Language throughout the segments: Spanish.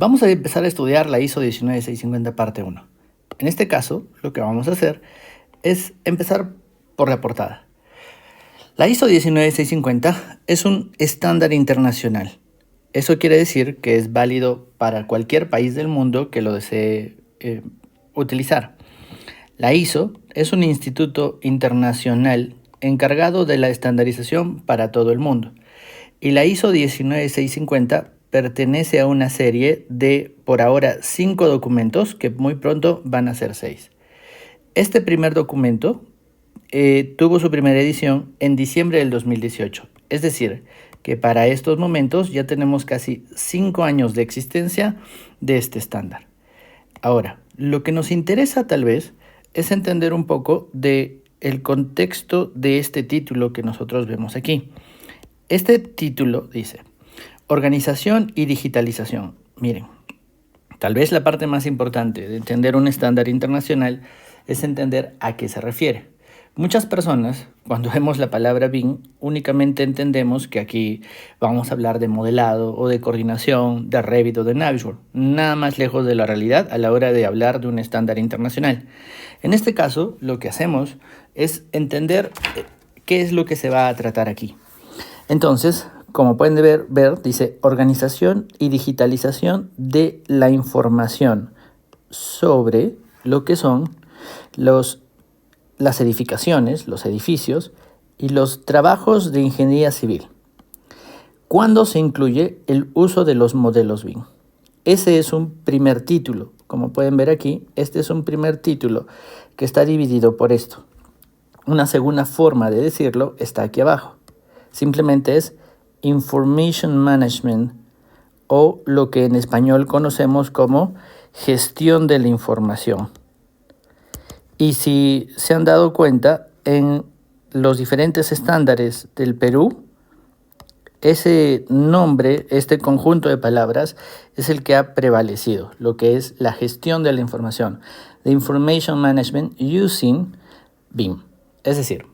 Vamos a empezar a estudiar la ISO 19650 parte 1. En este caso, lo que vamos a hacer es empezar por la portada. La ISO 19650 es un estándar internacional. Eso quiere decir que es válido para cualquier país del mundo que lo desee utilizar. La ISO es un instituto internacional encargado de la estandarización para todo el mundo. Y la ISO 19650 pertenece a una serie de, por ahora, 5 documentos que muy pronto van a ser 6. Este primer documento tuvo su primera edición en diciembre del 2018. Es decir, que para estos momentos ya tenemos casi 5 años de existencia de este estándar. Ahora, lo que nos interesa tal vez es entender un poco del contexto de este título que nosotros vemos aquí. Este título dice, organización y digitalización. Miren, tal vez la parte más importante de entender un estándar internacional es entender a qué se refiere. Muchas personas, cuando vemos la palabra BIM, únicamente entendemos que aquí vamos a hablar de modelado o de coordinación, de Revit o de Navisworks. Nada más lejos de la realidad a la hora de hablar de un estándar internacional. En este caso, lo que hacemos es entender qué es lo que se va a tratar aquí. Entonces, como pueden ver, dice organización y digitalización de la información sobre lo que son las edificaciones, los edificios y los trabajos de ingeniería civil. ¿Cuándo se incluye el uso de los modelos BIM? Ese es un primer título. Como pueden ver aquí, este es un primer título que está dividido por esto. Una segunda forma de decirlo está aquí abajo. Simplemente es Information Management o lo que en español conocemos como gestión de la información. Y si se han dado cuenta, en los diferentes estándares del Perú, ese nombre, este conjunto de palabras, es el que ha prevalecido, lo que es la gestión de la información. The Information Management Using BIM. Es decir,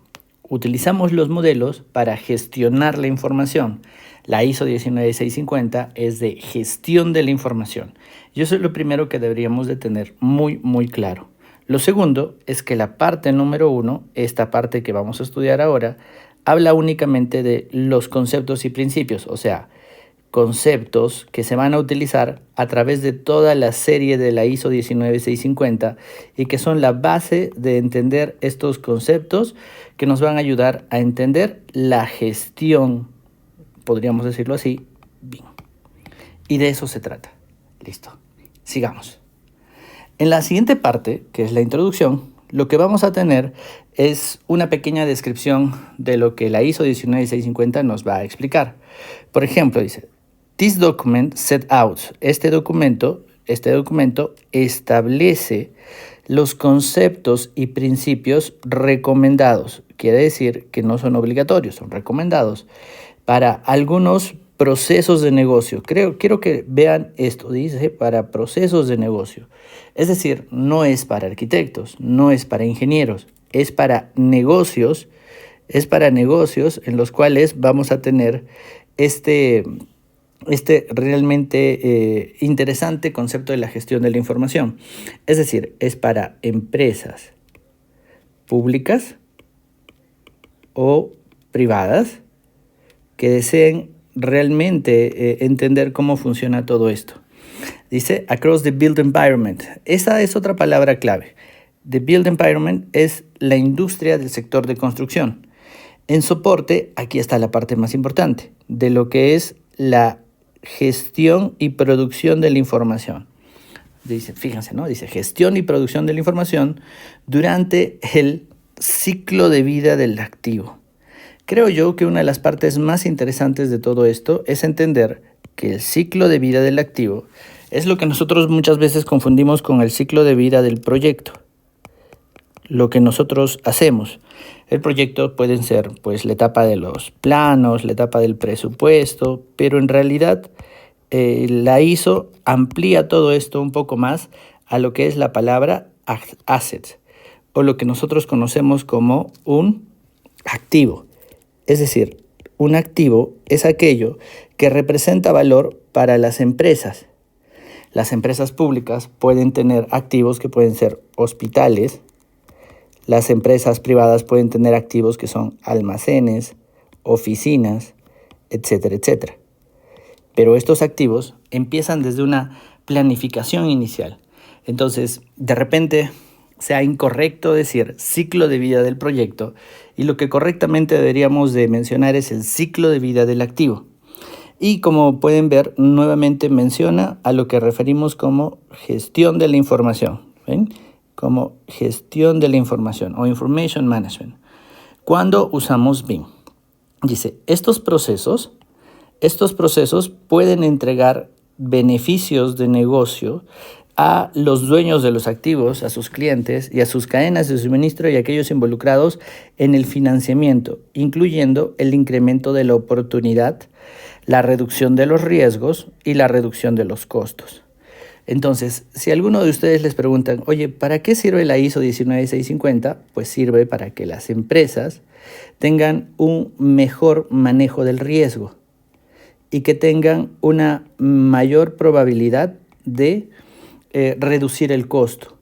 utilizamos los modelos para gestionar la información. La ISO 19650 es de gestión de la información. Y eso es lo primero que deberíamos de tener muy claro. Lo segundo es que la parte número 1, esta parte que vamos a estudiar ahora, habla únicamente de los conceptos y principios, o sea, conceptos que se van a utilizar a través de toda la serie de la ISO 19650 y que son la base de entender estos conceptos que nos van a ayudar a entender la gestión, podríamos decirlo así, BIM. Y de eso se trata. Listo. Sigamos. En la siguiente parte, que es la introducción, lo que vamos a tener es una pequeña descripción de lo que la ISO 19650 nos va a explicar. Por ejemplo, dice, This document set out. Este documento establece los conceptos y principios recomendados. Quiere decir que no son obligatorios, son recomendados para algunos procesos de negocio. Quiero que vean esto, dice para procesos de negocio. Es decir, no es para arquitectos, no es para ingenieros, es para negocios en los cuales vamos a tener este realmente interesante concepto de la gestión de la información. Es decir, es para empresas públicas o privadas que deseen realmente entender cómo funciona todo esto. Dice across the built environment. Esa es otra palabra clave. The built environment es la industria del sector de construcción. En soporte, aquí está la parte más importante, de lo que es la gestión y producción de la información. Dice, fíjense, ¿no? Dice gestión y producción de la información durante el ciclo de vida del activo. Creo yo que una de las partes más interesantes de todo esto es entender que el ciclo de vida del activo es lo que nosotros muchas veces confundimos con el ciclo de vida del proyecto. Lo que nosotros hacemos. El proyecto puede ser pues la etapa de los planos, la etapa del presupuesto, pero en realidad la ISO amplía todo esto un poco más a lo que es la palabra asset o lo que nosotros conocemos como un activo. Es decir, un activo es aquello que representa valor para las empresas. Las empresas públicas pueden tener activos que pueden ser hospitales. Las empresas privadas pueden tener activos que son almacenes, oficinas, etcétera, etcétera. Pero estos activos empiezan desde una planificación inicial. Entonces, de repente, sea incorrecto decir ciclo de vida del proyecto y lo que correctamente deberíamos de mencionar es el ciclo de vida del activo. Y como pueden ver, nuevamente menciona a lo que referimos como gestión de la información. ¿Ven? Como gestión de la información o Information Management. Cuando usamos BIM, dice, estos procesos pueden entregar beneficios de negocio a los dueños de los activos, a sus clientes y a sus cadenas de suministro y a aquellos involucrados en el financiamiento, incluyendo el incremento de la oportunidad, la reducción de los riesgos y la reducción de los costos. Entonces, si a alguno de ustedes les preguntan, oye, ¿para qué sirve la ISO 19650? Pues sirve para que las empresas tengan un mejor manejo del riesgo y que tengan una mayor probabilidad de reducir el costo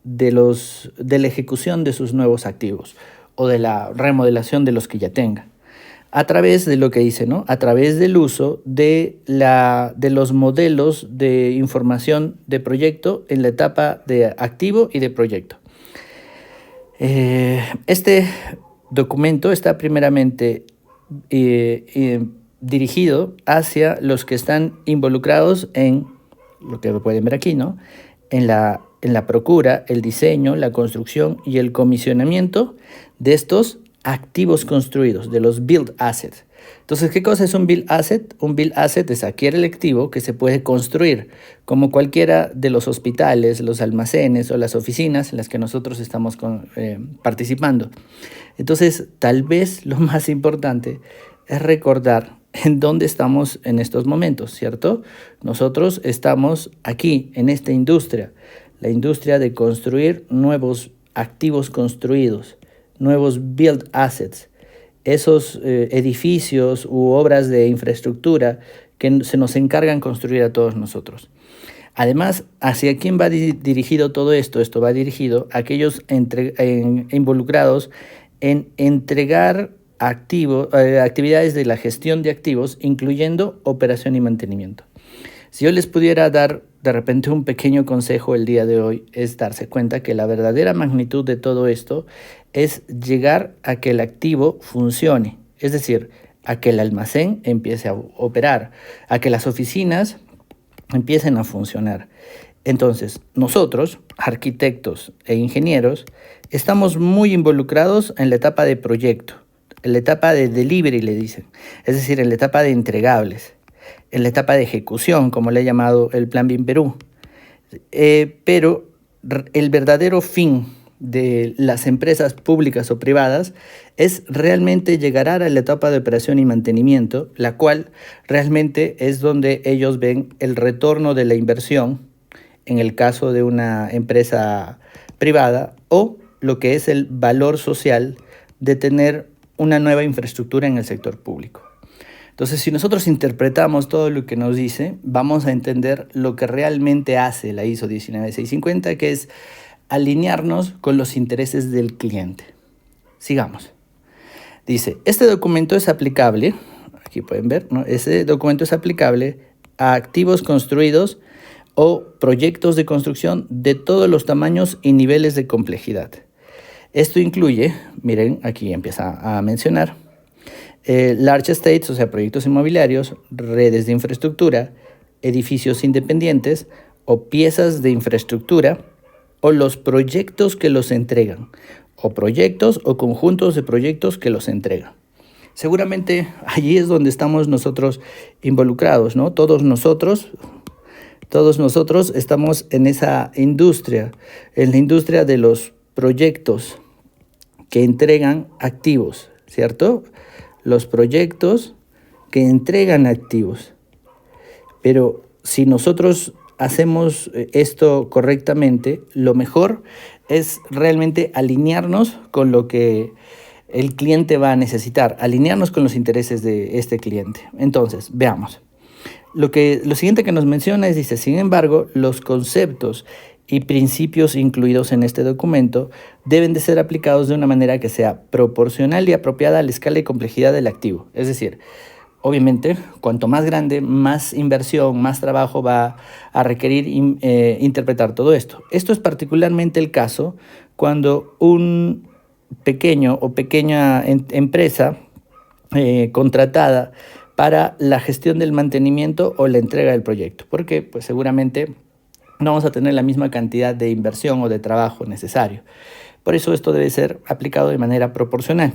de la ejecución de sus nuevos activos o de la remodelación de los que ya tengan. A través de lo que dice, ¿no? A través del uso de los modelos de información de proyecto en la etapa de activo y de proyecto. Este documento está primeramente dirigido hacia los que están involucrados en lo que pueden ver aquí, ¿no? En la procura, el diseño, la construcción y el comisionamiento de estos activos construidos, de los build assets. Entonces, ¿qué cosa es un build asset? Un build asset es aquel activo que se puede construir, como cualquiera de los hospitales, los almacenes o las oficinas en las que nosotros estamos participando. Entonces, tal vez lo más importante es recordar en dónde estamos en estos momentos, ¿cierto? Nosotros estamos aquí, en esta industria, la industria de construir nuevos activos construidos, nuevos build assets, esos edificios u obras de infraestructura que se nos encargan construir a todos nosotros. Además, ¿hacia quién va dirigido todo esto? Esto va dirigido a aquellos involucrados en entregar actividades de la gestión de activos, incluyendo operación y mantenimiento. Si yo les pudiera dar de repente un pequeño consejo el día de hoy, es darse cuenta que la verdadera magnitud de todo esto es llegar a que el activo funcione, es decir, a que el almacén empiece a operar, a que las oficinas empiecen a funcionar. Entonces, nosotros, arquitectos e ingenieros, estamos muy involucrados en la etapa de proyecto, en la etapa de delivery, le dicen, es decir, en la etapa de entregables, en la etapa de ejecución, como le ha llamado el Plan BIM Perú. Pero el verdadero fin de las empresas públicas o privadas es realmente llegar a la etapa de operación y mantenimiento, la cual realmente es donde ellos ven el retorno de la inversión, en el caso de una empresa privada, o lo que es el valor social de tener una nueva infraestructura en el sector público. Entonces, si nosotros interpretamos todo lo que nos dice, vamos a entender lo que realmente hace la ISO 19650, que es alinearnos con los intereses del cliente. Sigamos. Dice, este documento es aplicable, aquí pueden ver, ¿no? Ese documento es aplicable a activos construidos o proyectos de construcción de todos los tamaños y niveles de complejidad. Esto incluye, miren, aquí empieza a mencionar, large estates, o sea, proyectos inmobiliarios, redes de infraestructura, edificios independientes o piezas de infraestructura o los proyectos que los entregan, o proyectos o conjuntos de proyectos que los entregan. Seguramente allí es donde estamos nosotros involucrados, ¿no? Todos nosotros estamos en esa industria, en la industria de los proyectos que entregan activos, ¿cierto? Los proyectos que entregan activos. Pero si nosotros hacemos esto correctamente, lo mejor es realmente alinearnos con lo que el cliente va a necesitar, alinearnos con los intereses de este cliente. Entonces, veamos. Lo siguiente que nos menciona es, dice, sin embargo, los conceptos y principios incluidos en este documento deben de ser aplicados de una manera que sea proporcional y apropiada a la escala y complejidad del activo. Es decir, obviamente, cuanto más grande, más inversión, más trabajo va a requerir interpretar todo esto. Esto es particularmente el caso cuando un pequeño o pequeña empresa contratada para la gestión del mantenimiento o la entrega del proyecto, porque pues seguramente no vamos a tener la misma cantidad de inversión o de trabajo necesario. Por eso esto debe ser aplicado de manera proporcional.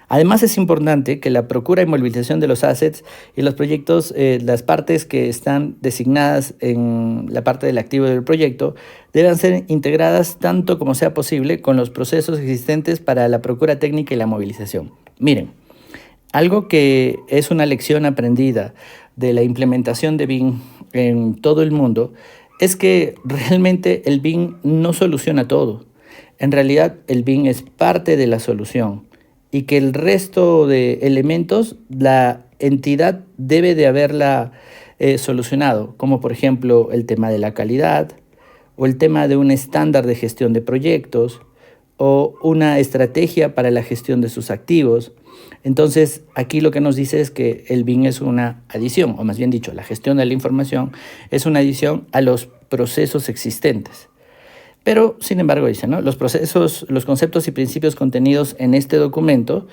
Además, es importante que la procura y movilización de los assets y los proyectos, las partes que están designadas en la parte del activo del proyecto, deban ser integradas tanto como sea posible con los procesos existentes para la procura técnica y la movilización. Miren, algo que es una lección aprendida de la implementación de BIM en todo el mundo es que realmente el BIM no soluciona todo. En realidad, el BIM es parte de la solución y que el resto de elementos la entidad debe de haberla solucionado, como por ejemplo el tema de la calidad o el tema de un estándar de gestión de proyectos o una estrategia para la gestión de sus activos. Entonces, aquí lo que nos dice es que el BIM es una adición, o más bien dicho, la gestión de la información es una adición a los procesos existentes. Pero, sin embargo, dice, ¿no? Los conceptos y principios contenidos en este documento,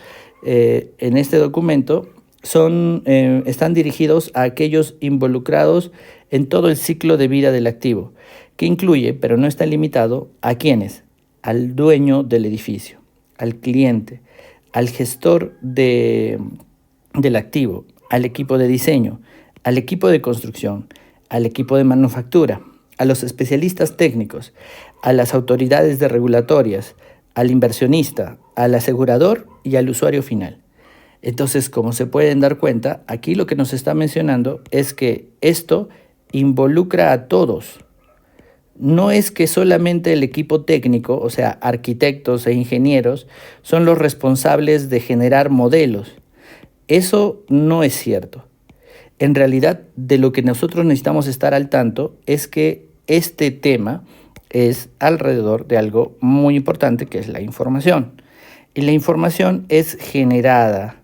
están dirigidos a aquellos involucrados en todo el ciclo de vida del activo, que incluye, pero no está limitado, ¿a quiénes? Al dueño del edificio, al cliente, al gestor del activo, al equipo de diseño, al equipo de construcción, al equipo de manufactura, a los especialistas técnicos, a las autoridades regulatorias, al inversionista, al asegurador y al usuario final. Entonces, como se pueden dar cuenta, aquí lo que nos está mencionando es que esto involucra a todos. No es que solamente el equipo técnico, o sea, arquitectos e ingenieros, son los responsables de generar modelos. Eso no es cierto. En realidad, de lo que nosotros necesitamos estar al tanto es que este tema es alrededor de algo muy importante, que es la información. Y la información es generada,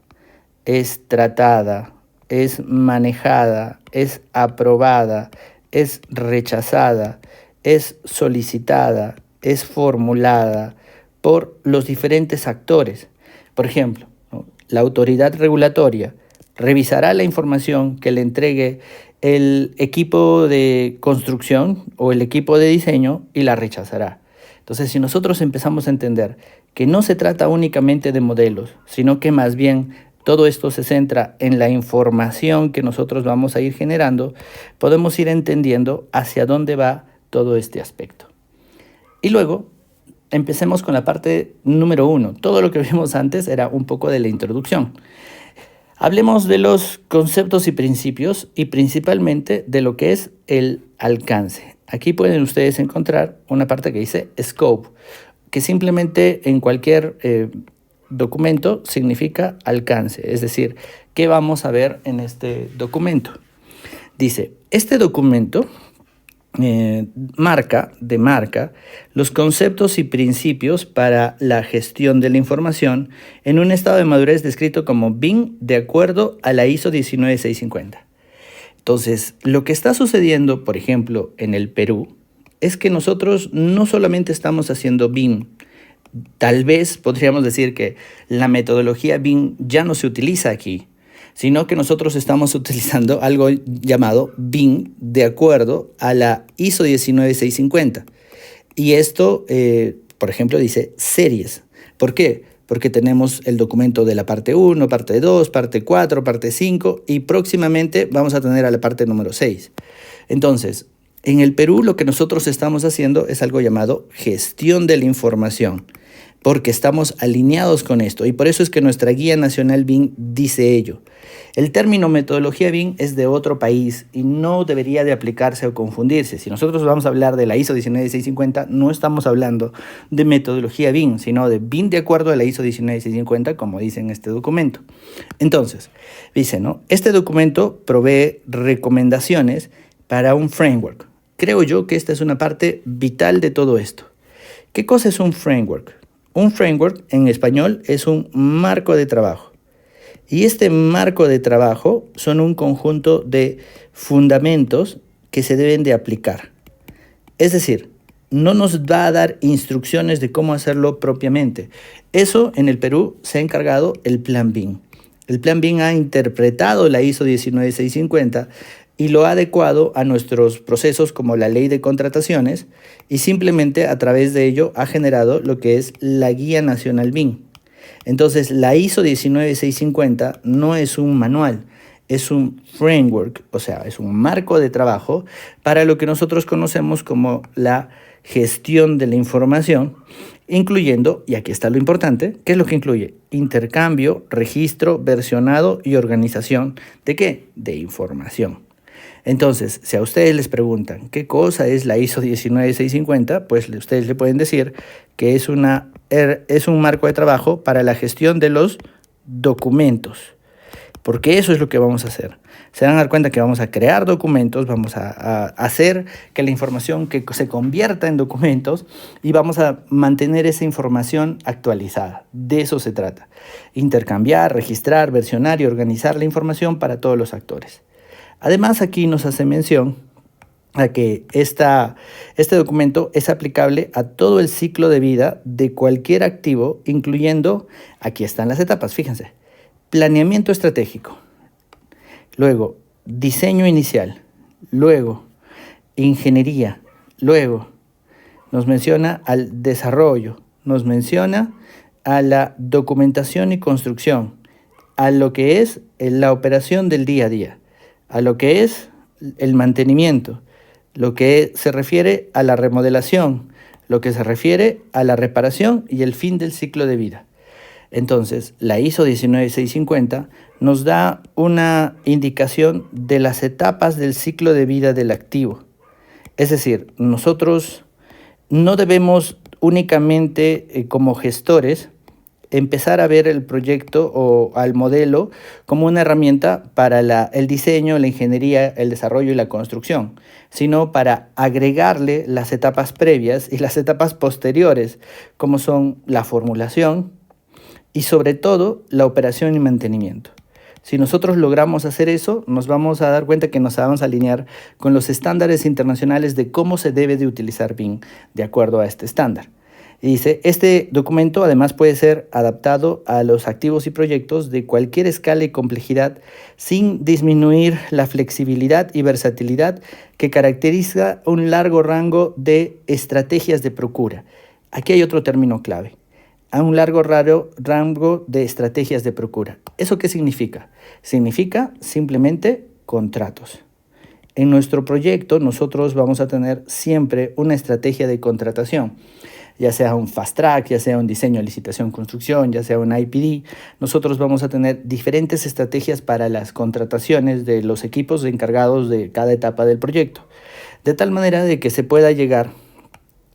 es tratada, es manejada, es aprobada, es rechazada, es solicitada, es formulada por los diferentes actores. Por ejemplo, ¿no? La autoridad regulatoria revisará la información que le entregue el equipo de construcción o el equipo de diseño y la rechazará. Entonces, si nosotros empezamos a entender que no se trata únicamente de modelos, sino que más bien todo esto se centra en la información que nosotros vamos a ir generando, podemos ir entendiendo hacia dónde va todo este aspecto. Y luego, empecemos con la parte número 1. Todo lo que vimos antes era un poco de la introducción. Hablemos de los conceptos y principios y principalmente de lo que es el alcance. Aquí pueden ustedes encontrar una parte que dice scope, que simplemente en cualquier documento significa alcance, es decir, ¿qué vamos a ver en este documento? Dice, este documento demarca los conceptos y principios para la gestión de la información en un estado de madurez descrito como BIM de acuerdo a la ISO 19650. Entonces, lo que está sucediendo, por ejemplo, en el Perú, es que nosotros no solamente estamos haciendo BIM, tal vez podríamos decir que la metodología BIM ya no se utiliza aquí, sino que nosotros estamos utilizando algo llamado BIM de acuerdo a la ISO 19650. Y esto, por ejemplo, dice series. ¿Por qué? Porque tenemos el documento de la parte 1, parte 2, parte 4, parte 5 y próximamente vamos a tener a la parte número 6. Entonces, en el Perú lo que nosotros estamos haciendo es algo llamado gestión de la información. porque estamos alineados con esto y por eso es que nuestra guía nacional BIM dice ello. El término metodología BIM es de otro país y no debería de aplicarse o confundirse. Si nosotros vamos a hablar de la ISO 19650, no estamos hablando de metodología BIM, sino de BIM de acuerdo a la ISO 19650, como dice en este documento. Entonces, dice, ¿no? Este documento provee recomendaciones para un framework. Creo yo que esta es una parte vital de todo esto. ¿Qué cosa es un framework? Un framework en español es un marco de trabajo. Y este marco de trabajo son un conjunto de fundamentos que se deben de aplicar. Es decir, no nos va a dar instrucciones de cómo hacerlo propiamente. Eso en el Perú se ha encargado el Plan BIM. El Plan BIM ha interpretado la ISO 19650 y lo ha adecuado a nuestros procesos como la ley de contrataciones y simplemente a través de ello ha generado lo que es la Guía Nacional BIM. Entonces, la ISO 19650 no es un manual, es un framework, o sea, es un marco de trabajo para lo que nosotros conocemos como la gestión de la información, incluyendo, y aquí está lo importante, ¿qué es lo que incluye? Intercambio, registro, versionado y organización. ¿De qué? De información. Entonces, si a ustedes les preguntan qué cosa es la ISO 19650, pues ustedes le pueden decir que es un marco de trabajo para la gestión de los documentos, porque eso es lo que vamos a hacer. Se van a dar cuenta que vamos a crear documentos, vamos a hacer que la información que se convierta en documentos y vamos a mantener esa información actualizada. De eso se trata. Intercambiar, registrar, versionar y organizar la información para todos los actores. Además, aquí nos hace mención a que este documento es aplicable a todo el ciclo de vida de cualquier activo, incluyendo, aquí están las etapas, fíjense, planeamiento estratégico, luego diseño inicial, luego ingeniería, luego nos menciona al desarrollo, nos menciona a la documentación y construcción, a lo que es la operación del día a día, a lo que es el mantenimiento, lo que se refiere a la remodelación, lo que se refiere a la reparación y el fin del ciclo de vida. Entonces, la ISO 19650 nos da una indicación de las etapas del ciclo de vida del activo. Es decir, nosotros no debemos únicamente como gestores empezar a ver el proyecto o al modelo como una herramienta para el diseño, la ingeniería, el desarrollo y la construcción, sino para agregarle las etapas previas y las etapas posteriores, como son la formulación y sobre todo la operación y mantenimiento. Si nosotros logramos hacer eso, nos vamos a dar cuenta que nos vamos a alinear con los estándares internacionales de cómo se debe de utilizar BIM de acuerdo a este estándar. Y dice, este documento además puede ser adaptado a los activos y proyectos de cualquier escala y complejidad sin disminuir la flexibilidad y versatilidad que caracteriza un largo rango de estrategias de procura. Aquí hay otro término clave. A un largo rango de estrategias de procura. ¿Eso qué significa? Significa simplemente contratos. En nuestro proyecto nosotros vamos a tener siempre una estrategia de contratación, ya sea un fast track, ya sea un diseño, licitación, construcción, ya sea un IPD. Nosotros vamos a tener diferentes estrategias para las contrataciones de los equipos encargados de cada etapa del proyecto, de tal manera de que se pueda llegar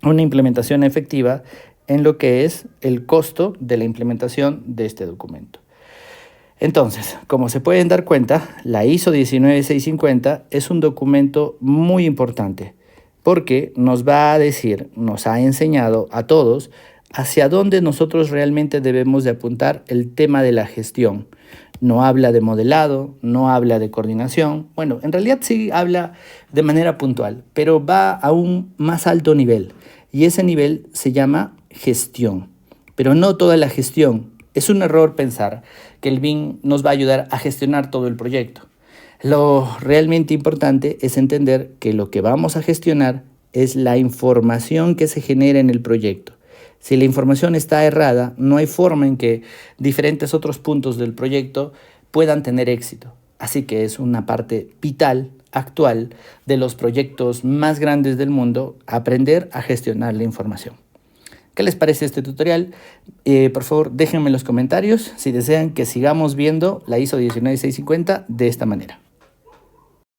a una implementación efectiva en lo que es el costo de la implementación de este documento. Entonces, como se pueden dar cuenta, la ISO 19650 es un documento muy importante porque nos va a decir, nos ha enseñado a todos hacia dónde nosotros realmente debemos de apuntar el tema de la gestión. No habla de modelado, no habla de coordinación. Bueno, en realidad sí habla de manera puntual, pero va a un más alto nivel. Y ese nivel se llama gestión, pero no toda la gestión. Es un error pensar que el BIM nos va a ayudar a gestionar todo el proyecto. Lo realmente importante es entender que lo que vamos a gestionar es la información que se genera en el proyecto. Si la información está errada, no hay forma en que diferentes otros puntos del proyecto puedan tener éxito. Así que es una parte vital, actual, de los proyectos más grandes del mundo, aprender a gestionar la información. ¿Qué les parece este tutorial? Por favor, déjenme en los comentarios si desean que sigamos viendo la ISO 19650 de esta manera.